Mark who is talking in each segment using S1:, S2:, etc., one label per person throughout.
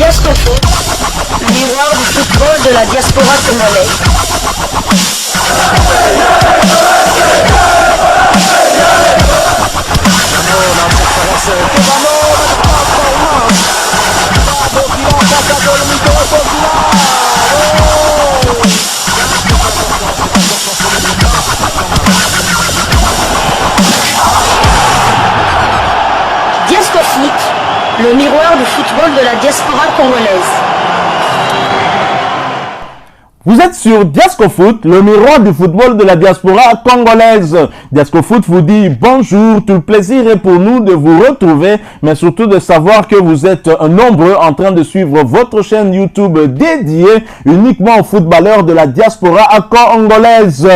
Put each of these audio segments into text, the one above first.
S1: Diasco Foot, miroir du football de la diaspora congolaise. Diasco Foot, le miroir du football de la diaspora congolaise.
S2: Vous êtes sur Diasco Foot, le miroir du football de la diaspora congolaise. Diasco Foot vous dit bonjour, tout le plaisir est pour nous de vous retrouver, mais surtout de savoir que vous êtes nombreux en train de suivre votre chaîne YouTube dédiée uniquement aux footballeurs de la diaspora congolaise.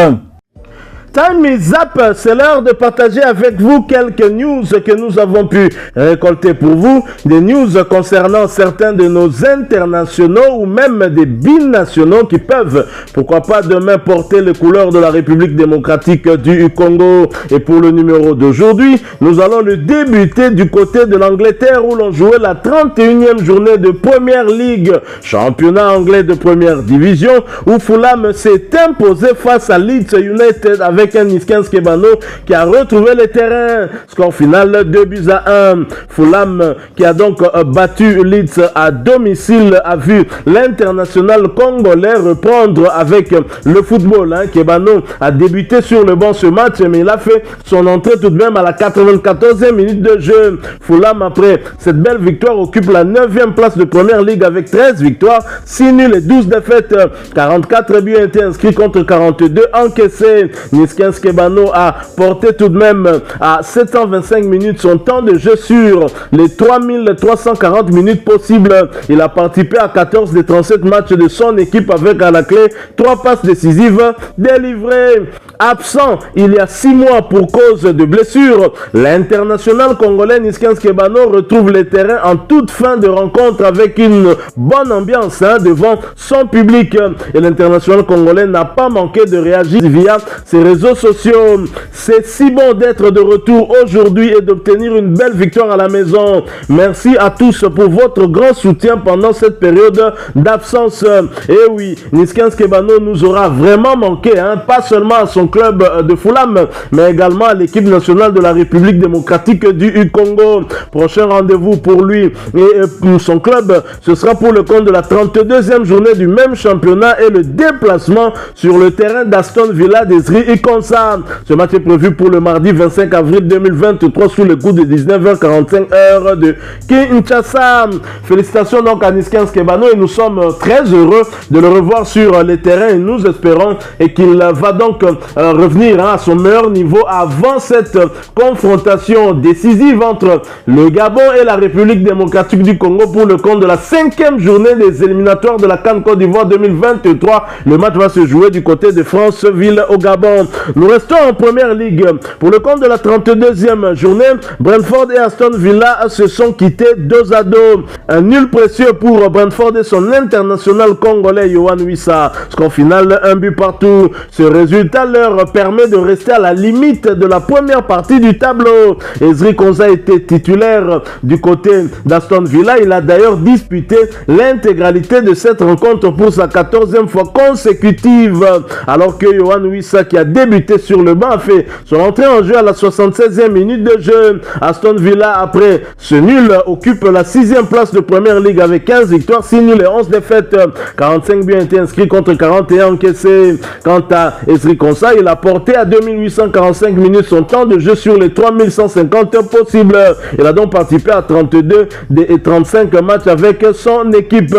S2: Time is up, c'est l'heure de partager avec vous quelques news que nous avons pu récolter pour vous, des news concernant certains de nos internationaux ou même des binationaux qui peuvent, pourquoi pas demain, porter les couleurs de la République démocratique du Congo. Et pour le numéro d'aujourd'hui, nous allons le débuter du côté de l'Angleterre où l'on jouait la 31e journée de Première Ligue, championnat anglais de première division, où Fulham s'est imposé face à Leeds United avec un Niskens Kebano qui a retrouvé le terrain. Score final 2-1. Fulham qui a donc battu Leeds à domicile a vu l'international congolais reprendre avec le football. Kebano a débuté sur le banc ce match, mais il a fait son entrée tout de même à la 94e minute de jeu. Fulham, après cette belle victoire, occupe la 9e place de Première Ligue avec 13 victoires, 6 nuls et 12 défaites. 44 buts ont été inscrits contre 42 encaissés. Niskens Kebano a porté tout de même à 725 minutes son temps de jeu sur les 3340 minutes possibles. Il a participé à 14 des 37 matchs de son équipe avec à la clé 3 passes décisives délivrées. Absent il y a 6 mois pour cause de blessure, l'international congolais Niskens Kebano retrouve les terrains en toute fin de rencontre avec une bonne ambiance devant son public. Et l'international congolais n'a pas manqué de réagir via ses réseaux sociaux. C'est si bon d'être de retour aujourd'hui et d'obtenir une belle victoire à la maison. Merci à tous pour votre grand soutien pendant cette période d'absence. Et oui, Niskens Kebano nous aura vraiment manqué, pas seulement à son club de Fulham, mais également à l'équipe nationale de la République démocratique du Congo. Prochain rendez-vous pour lui et pour son club, ce sera pour le compte de la 32e journée du même championnat et le déplacement sur le terrain d'Aston Villa d'Ezri Ikonsa. Ce match est prévu pour le mardi 25 avril 2023 sous le coup de 19h45 heure de Kinshasa. Félicitations donc à Niskens Kebano et nous sommes très heureux de le revoir sur les terrains et nous espérons qu'il va donc revenir à son meilleur niveau avant cette confrontation décisive entre le Gabon et la République démocratique du Congo pour le compte de la 5e journée des éliminatoires de la CAN Côte d'Ivoire 2023. Le match va se jouer du côté de Franceville au Gabon. Nous restons en Première Ligue. Pour le compte de la 32e journée, Brentford et Aston Villa se sont quittés 2-2. Un nul précieux pour Brentford et son international congolais Yohan Wissa. Score final 1 but partout. Ce résultat leur permet de rester à la limite de la première partie du tableau. Ezri Konsa était titulaire du côté d'Aston Villa. Il a d'ailleurs disputé l'intégralité de cette rencontre pour sa 14e fois consécutive. Alors que Yohan Wissa, qui a débuté sur le banc, a fait son entrée en jeu à la 76e minute de jeu. Aston Villa, après ce nul, occupe la 6e place de Première Ligue avec 15 victoires, 6 nuls et 11 défaites. 45 buts ont été inscrits contre 41 encaissés. Quant à Ezri Konsa, il a porté à 2845 minutes son temps de jeu sur les 3150 possibles. Il a donc participé à 32 et 35 matchs avec son équipe.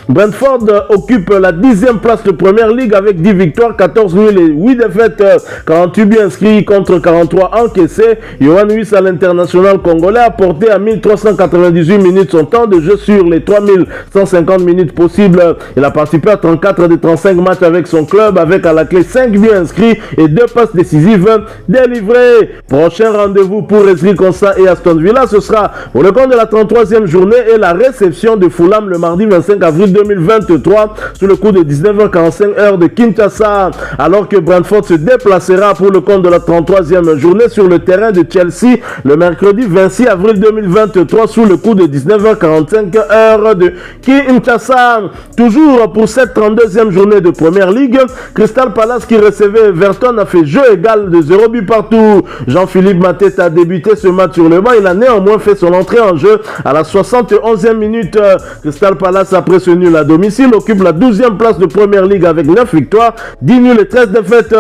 S2: Brentford occupe la 10e place de Première Ligue avec 10 victoires, 14 nuls et 8 défaites. 48 buts inscrits contre 43 encaissés. Yohan Wissa, l'international congolais, a porté à 1398 minutes son temps de jeu sur les 3150 minutes possibles. Il a participé à 34 des 35 matchs avec son club avec à la clé 5 buts inscrits et 2 passes décisives délivrées. Prochain rendez-vous pour Ezri Konsa et Aston Villa, ce sera pour le compte de la 33e journée et la réception de Fulham le mardi 25 avril 2023 sous le coup de 19h45 heure de Kinshasa, alors que Brentford se déplacera pour le compte de la 33e journée sur le terrain de Chelsea le mercredi 26 avril 2023 sous le coup de 19h45 heure de Kinshasa. Toujours pour cette 32e journée de Première Ligue, Crystal Palace qui recevait Everton a fait jeu égal de 0 but partout. Jean-Philippe Mateta a débuté ce match sur le banc. Il a néanmoins fait son entrée en jeu à la 71e minute. Crystal Palace, après ce nul à domicile, occupe la 12e place de Première Ligue avec 9 victoires, 10 nuls et 13 défaites.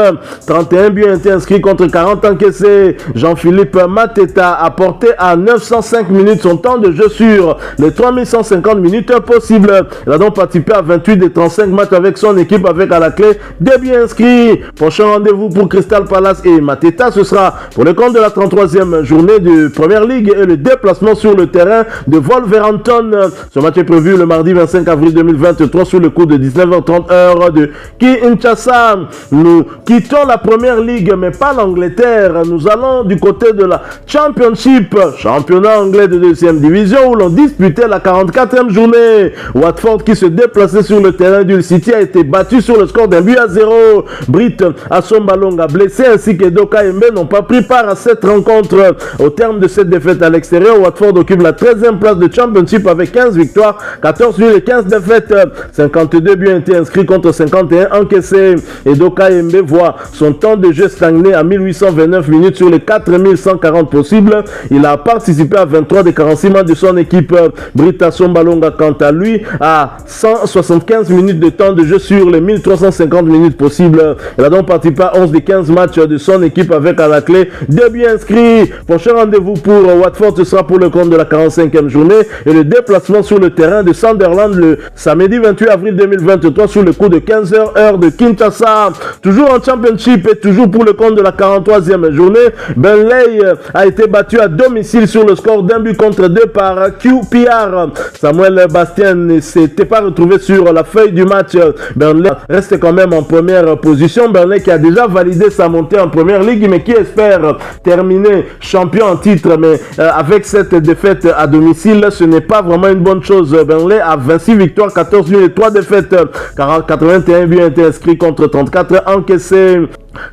S2: 31 buts ont été inscrits contre 40 encaissés. Jean-Philippe Mateta a porté à 905 minutes son temps de jeu sur les 3150 minutes possibles. Il a donc participé à 28 des 35 matchs avec son équipe avec à la clé 2 buts inscrits. Prochain rendez-vous pour Crystal Palace et Mateta, ce sera pour le compte de la 33e journée de Première Ligue et le déplacement sur le terrain de Wolverhampton. Ce match est prévu le mardi 25 avril 2023 sous le coup de 19h30 heure de Kinshasa. Nous quittons la Première Ligue mais pas l'Angleterre. Nous allons du côté de la Championship, championnat anglais de 2e division où l'on disputait la 44e journée. Watford qui se déplaçait sur le terrain du City a été battu sur le score d'un but à 0. Britt Assombalonga blessé ainsi que Doka Embe n'ont pas pris part à cette rencontre. Au terme de cette défaite à l'extérieur, Watford occupe la 13e place de Championship avec 15 victoires, 14 nuls et 15 défaites. 52 buts ont été inscrits contre 51 encaissés. Et Doka Embe voit son temps de jeu stagner à 1829 minutes sur les 4140 possibles. Il a participé à 23 des 46 matchs de son équipe. Britt Assombalonga, quant à lui, a 175 minutes de temps de jeu sur les 1350 minutes possibles. Il a donc participé à 11 des 15 matchs de son équipe avec à la clé 2 buts inscrits. Prochain rendez-vous pour Watford, ce sera pour le compte de la 45e journée et le déplacement sur le terrain de Sunderland le samedi 28 avril 2023 sous le coup de 15h heure de Kinshasa. Toujours en Championship et toujours pour le compte de la 43e journée, Burnley a été battu à domicile sur le score d'un but contre 2 par QPR. Samuel Bastien ne s'était pas retrouvé sur la feuille du match. Burnley reste quand même en première position. Burnley qui a déjà validé sa montée en Première Ligue mais qui espère terminer champion en titre. Mais avec cette défaite à domicile, ce n'est pas vraiment une bonne chose. Burnley a 26 victoires, 14 nuls et 3 défaites. 81 buts ont été inscrits contre 34 encaissés.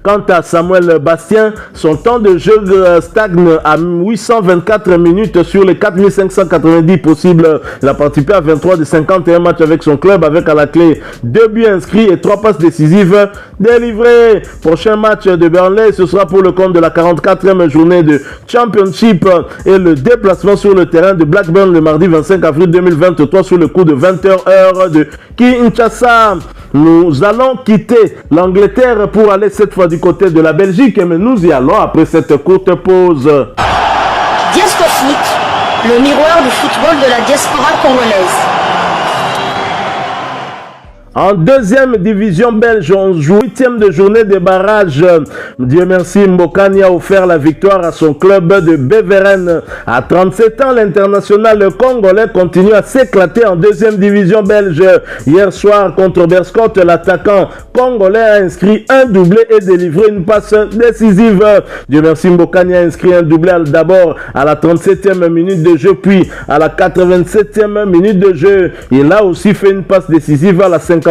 S2: Quant à Samuel Bastien, son temps de jeu stagne à 824 minutes sur les 4590 possibles. Il a participé à 23 des 51 matchs avec son club avec à la clé 2 buts inscrits et 3 passes décisives délivrées. Prochain match de Burnley, ce sera pour le compte de la 44e journée de Championship et le déplacement sur le terrain de Blackburn le mardi 25 avril 2023 sous le coup de 20h heure de Kinshasa. Nous allons quitter l'Angleterre pour aller cette fois du côté de la Belgique, mais nous y allons après cette courte pause.
S1: Diasco Foot, le miroir du football de la diaspora congolaise.
S2: En deuxième division belge, on joue 8e de journée des barrages. Dieu merci, Mbokani a offert la victoire à son club de Beveren. À 37 ans, l'international congolais continue à s'éclater en deuxième division belge. Hier soir, contre Berscott, l'attaquant congolais a inscrit un doublé et délivré une passe décisive. Dieu merci, Mbokani a inscrit un doublé d'abord à la 37e minute de jeu, puis à la 87e minute de jeu. Il a aussi fait une passe décisive à la 58e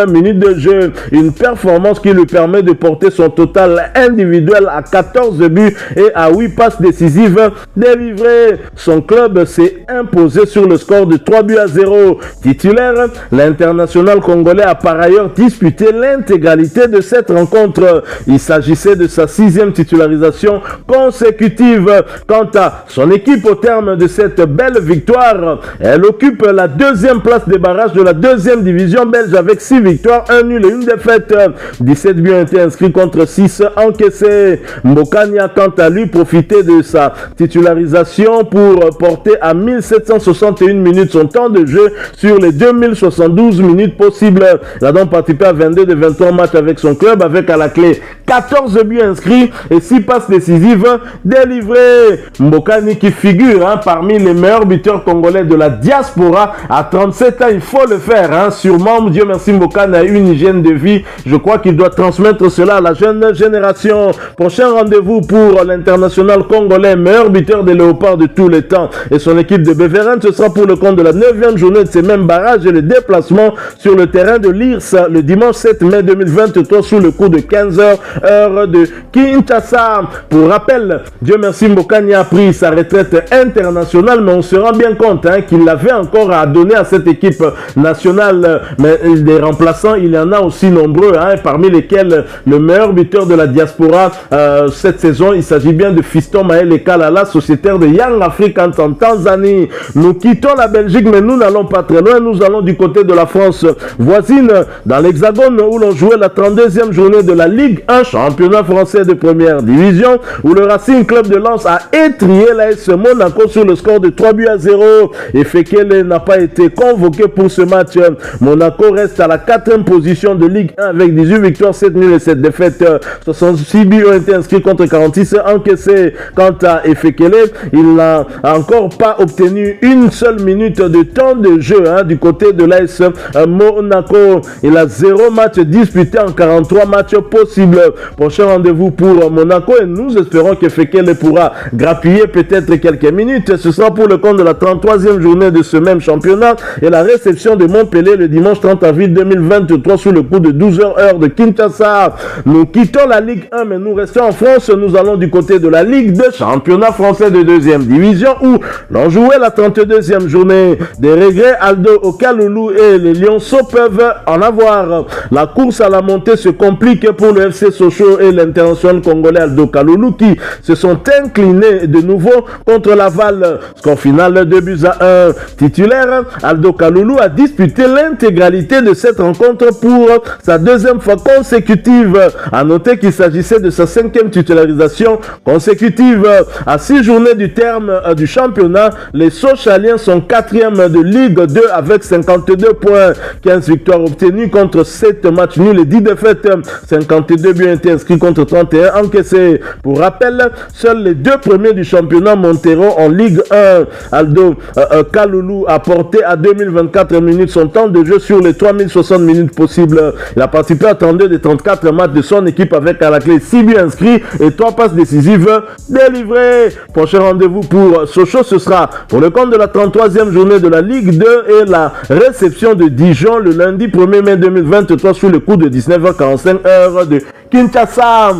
S2: minute de jeu. Une performance qui lui permet de porter son total individuel à 14 buts et à 8 passes décisives délivrées. Son club s'est imposé sur le score de 3 buts à 0. Titulaire, l'international congolais a par ailleurs disputé l'intégralité de cette rencontre. Il s'agissait de sa 6e titularisation consécutive. Quant à son équipe au terme de cette belle victoire, elle occupe la 2e place des barrages de la 2e division belge avec 6 victoires, 1 nul et 1 défaite. 17 buts ont été inscrits contre 6 encaissés. Mbokani a quant à lui profité de sa titularisation pour porter à 1761 minutes son temps de jeu sur les 2072 minutes possibles. Il a donc participé à 22 de 23 matchs avec son club avec à la clé 14 buts inscrits et 6 passes décisives délivrées. Mbokani qui figure parmi les meilleurs buteurs congolais de la diaspora à 37 ans, il faut le faire, sûrement Dieu merci, Mbokani a une hygiène de vie. Je crois qu'il doit transmettre cela à la jeune génération. Prochain rendez-vous pour l'international congolais, meilleur buteur des Léopards de tous les temps. Et son équipe de Beveren, ce sera pour le compte de la 9e journée de ces mêmes barrages et le déplacement sur le terrain de l'IRSA le dimanche 7 mai 2023 sous le coup de 15h, heure de Kinshasa. Pour rappel, Dieu merci, Mbokani a pris sa retraite internationale, mais on se rend bien compte qu'il avait encore à donner à cette équipe nationale. Mais des remplaçants, il y en a aussi nombreux, parmi lesquels le meilleur buteur de la diaspora cette saison, il s'agit bien de Fiston Maël Kalala, sociétaire de Young Africans en Tanzanie. Nous quittons la Belgique, mais nous n'allons pas très loin, nous allons du côté de la France voisine, dans l'Hexagone, où l'on jouait la 32e journée de la Ligue 1, championnat français de première division, où le Racing Club de Lens a étrié l'AS Monaco sur le score de 3-0. Et Fekele n'a pas été convoqué pour ce match. Monaco reste à la 4e position de Ligue 1 avec 18 victoires, 7 nuls et 7 défaites. 66 buts ont été inscrits contre 46 encaissés. Quant à Efekele, il n'a encore pas obtenu une seule minute de temps de jeu du côté de l'AS Monaco. Il a 0 match disputé en 43 matchs possibles. Prochain rendez-vous pour Monaco et nous espérons qu'Efekele pourra grappiller peut-être quelques minutes. Ce sera pour le compte de la 33e journée de ce même championnat et la réception de Montpellier le dimanche 30 avril 2023 sous le coup de 12h heure de Kinshasa. Nous quittons la Ligue 1 mais nous restons en France. Nous allons du côté de la Ligue 2, championnat français de 2e division où l'on jouait la 32e journée. Des regrets, Aldo Okaloulou et les Lionceaux peuvent en avoir. La course à la montée se complique pour le FC Sochaux et l'international congolais Aldo Okaloulou qui se sont inclinés de nouveau contre Laval. Score final 2-1. Titulaire, Aldo Okaloulou a disputé l'intégralité de cette rencontre pour sa 2e fois consécutive. À noter qu'il s'agissait de sa 5e titularisation consécutive. À 6 journées du terme du championnat, les Sochaliens sont 4e de Ligue 2 avec 52 points. 15 victoires obtenues contre 7 matchs nuls et 10 défaites. 52 buts ont été inscrits contre 31 encaissés. Pour rappel, seuls les 2 premiers du championnat monteront en Ligue 1. Aldo Kaloulou a porté à 2024 minutes son temps de jeu sur les 3060 minutes possibles. Il a participé à 32 des 34 matchs de son équipe avec à la clé 6 buts inscrits et 3 passes décisives délivrées. Prochain rendez-vous pour Sochaux, ce sera pour le compte de la 33e journée de la Ligue 2 et la réception de Dijon le lundi 1er mai 2023 sous le coup de 19h45 heure de Kinshasa.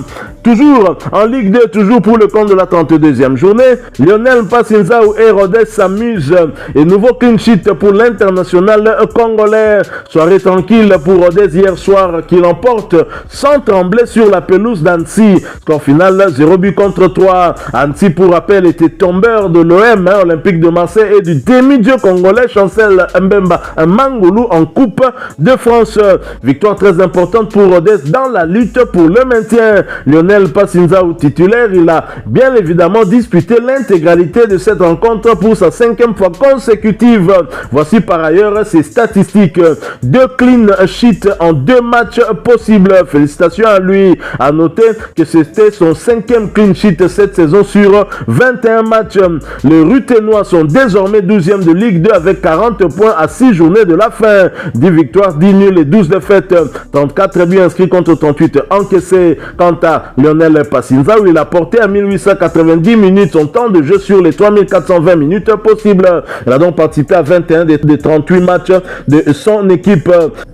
S2: Toujours en Ligue 2, toujours pour le compte de la 32e journée, Lionel Passinzao et Rodez s'amusent et nouveau clean sheet pour l'international congolais. Soirée tranquille pour Rodez hier soir qui l'emporte sans trembler sur la pelouse d'Annecy. Score final 0 but contre 3. Annecy, pour rappel, était tombeur de l'OM Olympique de Marseille et du demi-dieu congolais Chancel Mbemba Mangoulou en Coupe de France. Victoire très importante pour Rodez dans la lutte pour le maintien. Lionel Passinzao titulaire, il a bien évidemment disputé l'intégralité de cette rencontre pour sa 5e fois consécutive. Voici par ailleurs ses statistiques. 2 clean sheets en 2 matchs possibles. Félicitations à lui. À noter que c'était son 5e clean sheet cette saison sur 21 matchs. Les Ruténois sont désormais 12e de Ligue 2 avec 40 points à 6 journées de la fin. 10 victoires, 10 nuls et 12 défaites. 34 buts inscrits contre 38 encaissés. Quant à Lionel Passinzao, il a porté à 1890 minutes son temps de jeu sur les 3420 minutes possibles. Il a donc participé à 21 des 38 matchs de son équipe.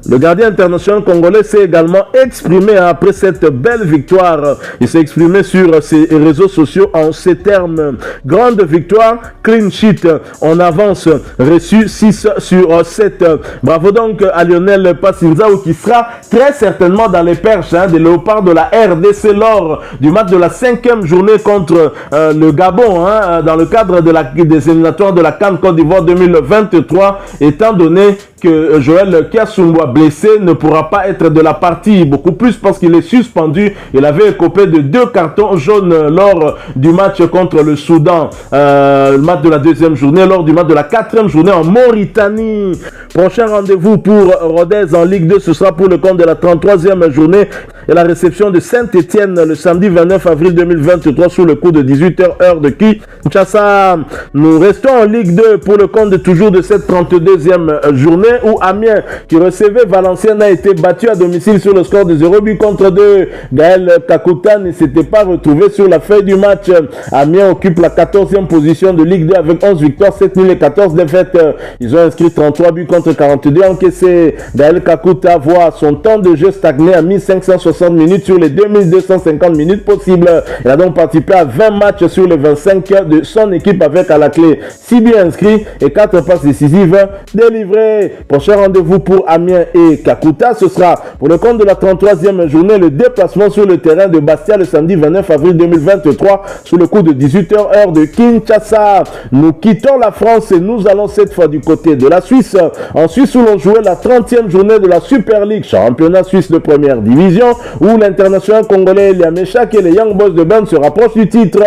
S2: Le gardien international congolais s'est également exprimé après cette belle victoire. Il s'est exprimé sur ses réseaux sociaux en ces termes. Grande victoire, clean sheet, on avance, reçu 6 sur 7. Bravo donc à Lionel Passinzao qui sera très certainement dans les perches des Léopards de la RDC lors du match de la 5e journée contre le Gabon dans le cadre des éliminatoires de la CAN Côte d'Ivoire 2023, étant donné que Joël Kiassoumboua, blessé, ne pourra pas être de la partie, beaucoup plus parce qu'il est suspendu. Il avait écopé de 2 cartons jaunes lors du match contre le Soudan, le match de la 2e journée, lors du match de la 4e journée en Mauritanie. Prochain rendez-vous pour Rodez en Ligue 2, ce sera pour le compte de la 33e journée et la réception de Saint-Étienne le samedi 29 avril 2023 sous le coup de 18h heure de Kinshasa. Nous restons en Ligue 2 pour le compte toujours de cette 32e journée où Amiens, qui recevait Valenciennes, a été battu à domicile sur le score de 0 but contre 2. Gaël Kakuta ne s'était pas retrouvé sur la feuille du match. Amiens occupe la 14e position de Ligue 2 avec 11 victoires, 7 nuls et 14 défaites. Ils ont inscrit 33 buts contre 42 encaissés. Gaël Kakuta voit son temps de jeu stagner à 1560 minutes sur les 2250 minutes possibles. Il a donc participé à 20 matchs sur les 25 de son équipe avec à la clé 6 buts inscrits et 4 passes décisives délivrées. Prochain rendez-vous pour Amiens et Kakuta, ce sera pour le compte de la 33e journée, le déplacement sur le terrain de Bastia le samedi 29 avril 2023 sous le coup de 18h heure de Kinshasa. Nous quittons la France et nous allons cette fois du côté de la Suisse. En Suisse où l'on jouait la 30e journée de la Super League, championnat suisse de première division, où l'international congolais Elia Meshak et les Young Boys de Berne se rapprochent du titre.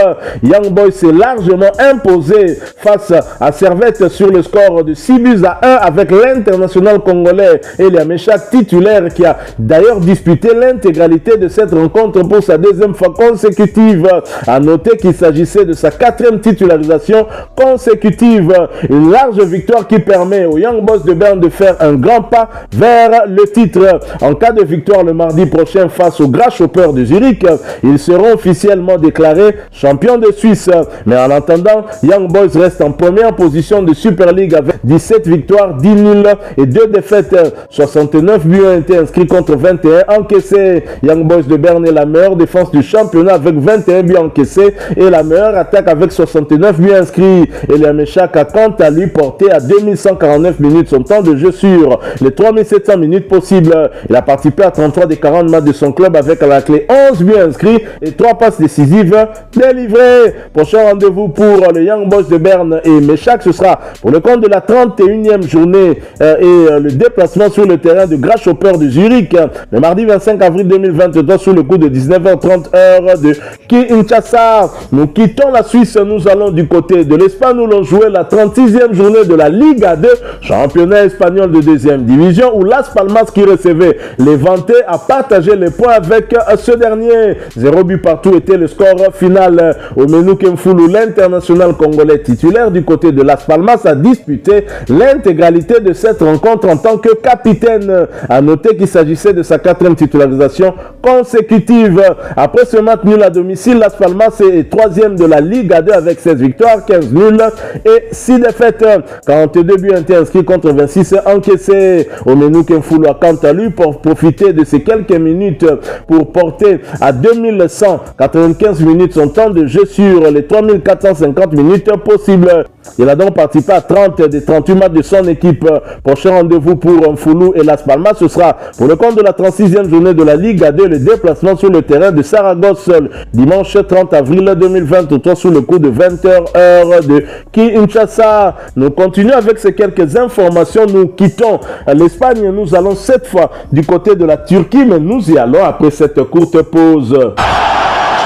S2: Young Boys s'est largement imposé face à Servette sur le score de 6 buts à 1 avec l'international congolais Elia Meshak, titulaire, qui a d'ailleurs disputé l'intégralité de cette rencontre pour sa deuxième fois consécutive. À noter qu'il s'agissait de sa 4e titularisation consécutive. Une large victoire qui permet aux Young Boys de Berne de faire un grand pas vers le titre. En cas de victoire le mardi prochain face aux Grasshoppers de Zurich, ils seront officiellement déclarés champions de Suisse. Mais en attendant, Young Boys reste en première position de Super League avec 17 victoires, 10 nuls et 2 défaites. 69 buts ont été inscrits contre 21 encaissés. Young Boys de Berne est la meilleure défense du championnat avec 21 buts encaissés et la meilleure attaque avec 69 buts inscrits. Elia Meshak a quant à lui porté à 2149 minutes son temps de jeu sur les 3700 minutes possibles. Il a participé à 33 des 40 matchs de son club avec à la clé 11 buts inscrits et 3 passes décisives délivrées. Prochain rendez-vous pour les Young Boys de Berne et Meshak, ce sera pour le compte de la 31e journée et le déplacement sur le terrain de Grasshoppers de Zurich le mardi 25 avril 2022 sous le coup de 19h30 heure de Kinshasa. Nous quittons la Suisse, nous allons du côté de l'Espagne où l'on jouait la 36e journée de la Liga 2, championnat espagnol de 2e division, où Las Palmas, qui recevait les Vantés, a partagé les points avec ce dernier. 0 but partout était le score final. Omenu Kemfulu, l'international congolais titulaire du côté de Las Palmas, a disputé l'intégralité de cette rencontre en tant que capitaine. À noter qu'il s'agissait de sa 4e titularisation consécutive. Après ce match nul à domicile, Las Palmas est 3e de la Liga 2 avec 16 victoires, 15 nuls et 6 défaites. 42 buts ont été inscrits contre 26 encaissés. Omenu Kemfulu a quant à lui pour profiter de ces quelques minutes pour porter à 2195 minutes son temps de jeu sur les 3450 minutes possibles. Il a donc participé à 30 des 38 matchs de son équipe. Prochain rendez-vous pour Mfulu et Las Palmas, ce sera pour le compte de la 36e journée de la Ligue 2, le déplacement sur le terrain de Saragosse dimanche 30 avril 2023 sous le coup de 20h heure de Kinshasa. Nous continuons avec ces quelques informations. Nous quittons l'Espagne. Nous allons cette fois du côté de la Turquie, mais nous y allons après cette courte pause.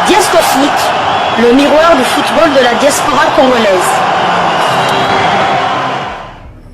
S1: Diaspora Foot, le miroir du football de la diaspora congolaise.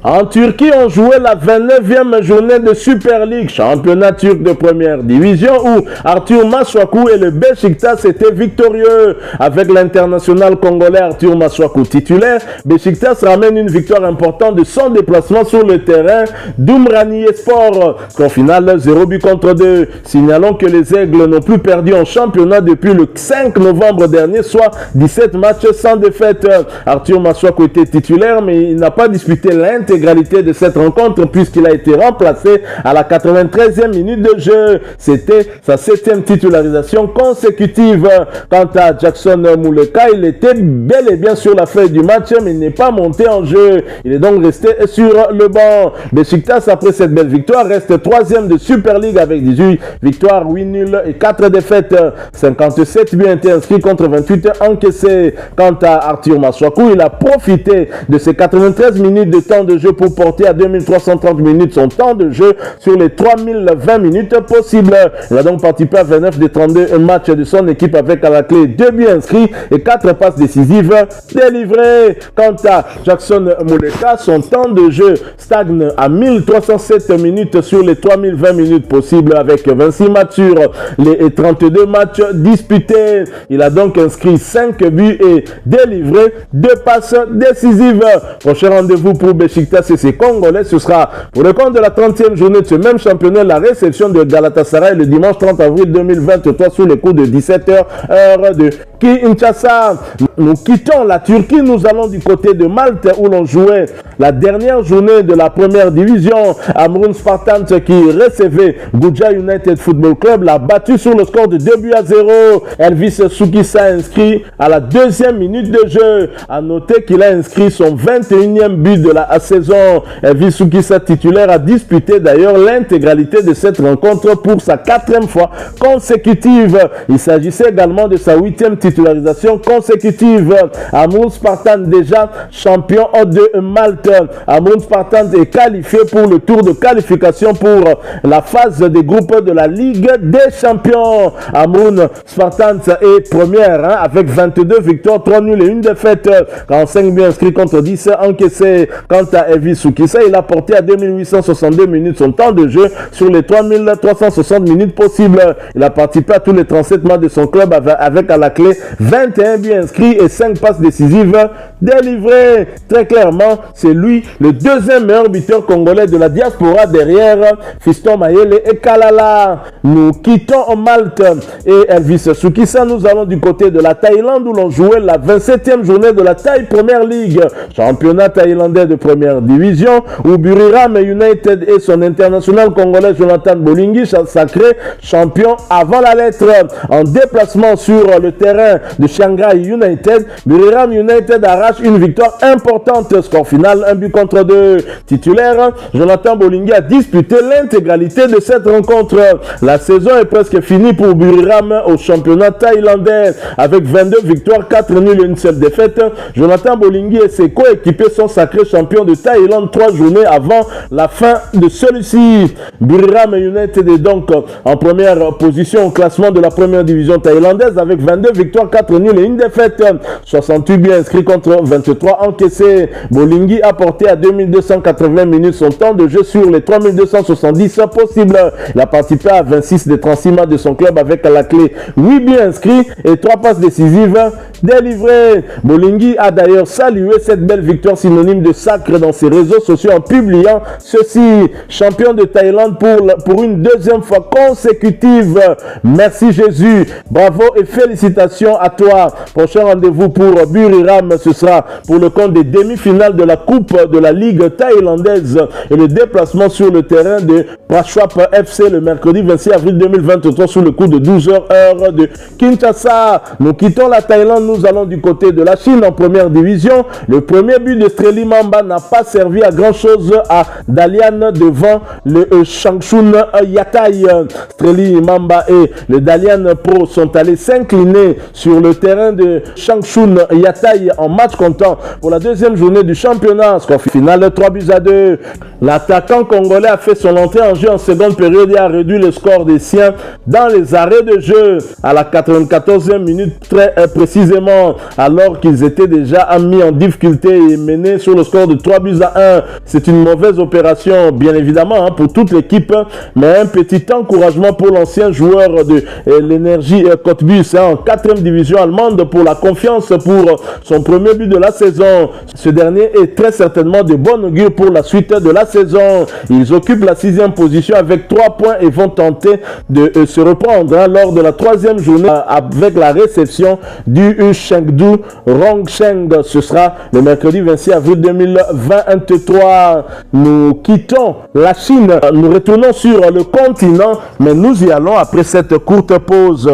S2: En Turquie, on jouait la 29e journée de Super League, championnat turc de première division, où Arthur Masuaku et le Beşiktaş étaient victorieux. Avec l'international congolais Arthur Masuaku titulaire, Beşiktaş ramène une victoire importante de son déplacement sur le terrain d'Umraniyespor. Au final, 0 but contre 2. Signalons que les Aigles n'ont plus perdu en championnat depuis le 5 novembre dernier, soit 17 matchs sans défaite. Arthur Masuaku était titulaire, mais il n'a pas disputé l'intégralité de cette rencontre puisqu'il a été remplacé à la 93e minute de jeu. C'était sa 7e titularisation consécutive. Quant à Jackson Muleka, il était bel et bien sur la feuille du match, mais il n'est pas monté en jeu. Il est donc resté sur le banc. Beşiktaş, après cette belle victoire, reste 3e de Super League avec 18 victoires, 8 nuls et 4 défaites. 57 buts ont été inscrits contre 28 encaissés. Quant à Arthur Masuaku, il a profité de ses 93 minutes de temps de jeu pour porter à 2330 minutes son temps de jeu sur les 3020 minutes possibles. Il a donc participé à 29 des 32 matchs de son équipe avec à la clé 2 buts inscrits et 4 passes décisives délivrées. Quant à Jackson Muleka, son temps de jeu stagne à 1307 minutes sur les 3020 minutes possibles avec 26 matchs sur les 32 matchs disputés. Il a donc inscrit 5 buts et délivré 2 passes décisives. Prochain rendez-vous pour Beşiktaş CC congolais. Ce sera pour le compte de la 30e journée de ce même championnat, la réception de Galatasaray le dimanche 30 avril 2023 sous les coups de 17h heure de Kinshasa. Nous quittons la Turquie, nous allons du côté de Malte où l'on jouait la dernière journée de la première division. Amrun Spartans qui recevait Goudja United Football Club l'a battu sur le score de 2-0. Elvis Soukissa inscrit à la 2e minute de jeu. À noter qu'il a inscrit son 21e but de la saison. Elvis Soukissa titulaire a disputé d'ailleurs l'intégralité de cette rencontre pour sa 4e fois consécutive. Il s'agissait également de sa 8e titularisation consécutive. Amrun Spartan déjà champion de Malte. Amrun Spartan est qualifié pour le tour de qualification pour la phase des groupes de la Ligue des Champions. Amrun Spartan est première avec 22 victoires, 3 nuls et 1 défaite. 45 buts inscrits contre 10 encaissés. Quant à Elvis Soukissa, il a porté à 2862 minutes son temps de jeu sur les 3360 minutes possibles. Il a participé à tous les 37 matchs de son club avec à la clé 21 buts inscrits et 5 passes décisives délivrées. Très clairement, c'est lui le 2e meilleur buteur congolais de la diaspora derrière Fiston Mayele et Kalala. Nous quittons Malte et Elvis Soukissa. Nous allons du côté de la Thaïlande où l'on jouait la 27e journée de la Thaï Premier League, championnat thaïlandais de première division, où Buriram United et son international congolais Jonathan Bolingi sacré champion avant la lettre. En déplacement sur le terrain de Shanghai United, Buriram United arrache une victoire importante. Score final 1 but contre 2. Titulaire, Jonathan Bolingi a disputé l'intégralité de cette rencontre. La saison est presque finie pour Buriram au championnat thaïlandais avec 22 victoires, 4 nuls et une seule défaite. Jonathan Bolingi et ses coéquipiers sont sacrés champions de Thaïlande 3 journées avant la fin de celui-ci. Buriram United est donc en première position au classement de la première division thaïlandaise avec 22 victoires, 4 nuls et une défaite. 68 buts inscrits contre 23 encaissés. Bolingi a porté à 2280 minutes son temps de jeu sur les 3270 possibles. Il a participé à 26 des 36 matchs de son club avec à la clé 8 buts inscrits et 3 passes décisives délivrées. Bolingi a d'ailleurs salué cette belle victoire synonyme de sacre dans ses réseaux sociaux en publiant ceci: champion de Thaïlande pour une 2e fois consécutive. Merci Jésus, bravo et félicitations à toi. Prochain rendez-vous pour Buriram, ce sera pour le compte des demi-finales de la Coupe de la Ligue thaïlandaise et le déplacement sur le terrain de Prachwap FC le mercredi 26 avril 2023 sous le coup de 12h heure de Kinshasa. Nous quittons la Thaïlande, nous allons du côté de la Chine en première division. Le premier but de Streli Mamba n'a pas servi à grand chose à Dalian devant le Changchun Yatai. Streli Mamba et le Dalian Pro sont allés s'incliner sur le terrain de Changchun Yatai en match comptant pour la 2e journée du championnat. Score final 3-2. L'attaquant congolais a fait son entrée en jeu en seconde période et a réduit le score des siens dans les arrêts de jeu à la 94e minute très précisément, alors qu'ils étaient déjà mis en difficulté et menés sur le score de 3-1. C'est une mauvaise opération bien évidemment pour toute l'équipe, mais un petit encouragement pour l'ancien joueur de l'énergie Cottbus en 4e division allemande pour la confiance pour son premier but de la saison. Ce dernier est très certainement de bon augure pour la suite de la saison. Ils occupent la 6e position avec 3 points et vont tenter de se reprendre lors de la 3e journée avec la réception du Chengdu Rongsheng. Ce sera le mercredi 26 avril 2023. Nous quittons la Chine, nous retournons sur le continent, mais nous y allons après cette courte pause.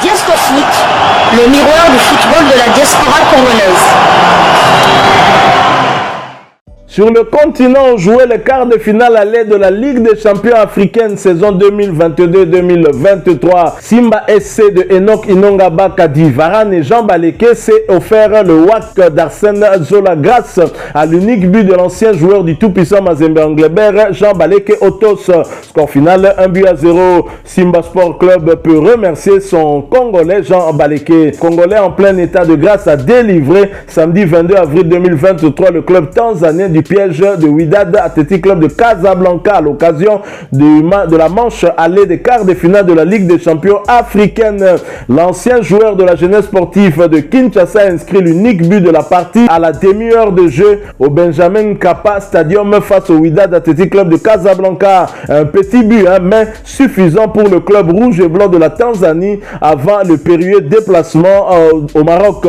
S1: Diasco Foot, le miroir du football de la diaspora congolaise.
S2: Sur le continent, on jouait les quarts de finale aller de la Ligue des champions africaine saison 2022-2023. Simba SC de Enoch Inongaba Kadi Varane et Jean Baleke s'est offert le WAC d'Arsène Zola grâce à l'unique but de l'ancien joueur du tout-puissant Mazembe Anglebert, Jean Baleke Otos. Score final 1-0. Simba Sport Club peut remercier son Congolais Jean Baleke. Congolais en plein état de grâce a délivré samedi 22 avril 2023 le club tanzanien du piège de Wydad Athletic Club de Casablanca à l'occasion de la manche allée des quarts de finale de la Ligue des champions africaine. L'ancien joueur de la jeunesse sportive de Kinshasa a inscrit l'unique but de la partie à la demi-heure de jeu au Benjamin Kappa Stadium face au Wydad Athletic Club de Casablanca. Un petit but, mais suffisant pour le club rouge et blanc de la Tanzanie avant le période déplacement au Maroc.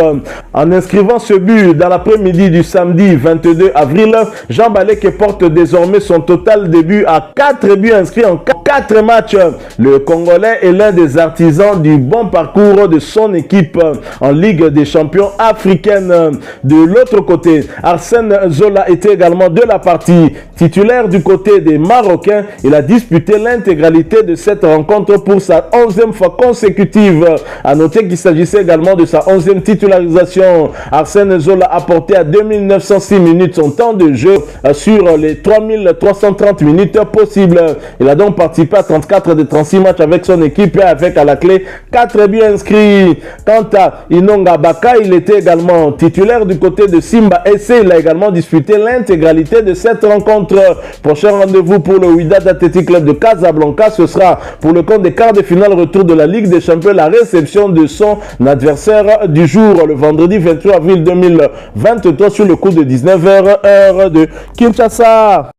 S2: En inscrivant ce but dans l'après-midi du samedi 22 avril, Jean Baleke porte désormais son total de buts à 4 buts inscrits en 4 matchs. Le Congolais est l'un des artisans du bon parcours de son équipe en Ligue des champions africaine. De l'autre côté, Arsène Zola était également de la partie. Titulaire du côté des Marocains, il a disputé l'intégralité de cette rencontre pour sa 11e fois consécutive. À noter qu'il s'agissait également de sa 11e titularisation. Arsène Zola a porté à 2906 minutes son temps de jeu sur les 3330 minutes possibles. Il a donc participé à 34 des 36 matchs avec son équipe et avec à la clé 4 buts inscrits. Quant à Inonga Baka, il était également titulaire du côté de Simba SC. Il a également disputé l'intégralité de cette rencontre. Prochain rendez-vous pour le Wydad Athletic Club de Casablanca, ce sera pour le compte des quarts de finale retour de la Ligue des Champions, la réception de son adversaire du jour, le vendredi 28 avril 2023 sur le coup de 19h, heure de Kinshasa.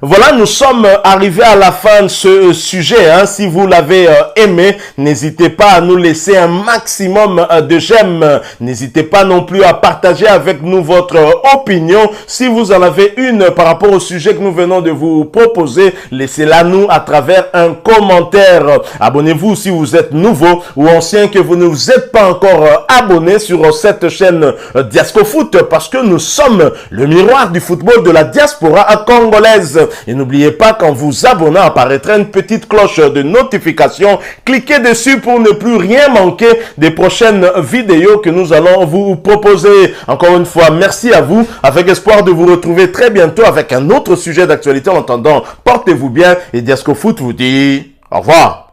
S2: Voilà, nous sommes arrivés à la fin de ce sujet. Si vous l'avez aimé, n'hésitez pas à nous laisser un maximum de j'aime. N'hésitez pas non plus à partager avec nous votre opinion. Si vous en avez une par rapport au sujet que nous venons de vous proposer, laissez-la nous à travers un commentaire. Abonnez-vous si vous êtes nouveau ou ancien que vous ne vous êtes pas encore abonné sur cette chaîne Diasco Foot, parce que nous sommes le miroir du football de la diaspora congolaise. Et n'oubliez pas qu'en vous abonnant apparaîtra une petite cloche de notification. Cliquez dessus pour ne plus rien manquer des prochaines vidéos que nous allons vous proposer. Encore une fois, merci à vous, avec espoir de vous retrouver très bientôt avec un autre sujet d'actualité. En attendant, portez-vous bien et Diasco Foot vous dit au revoir.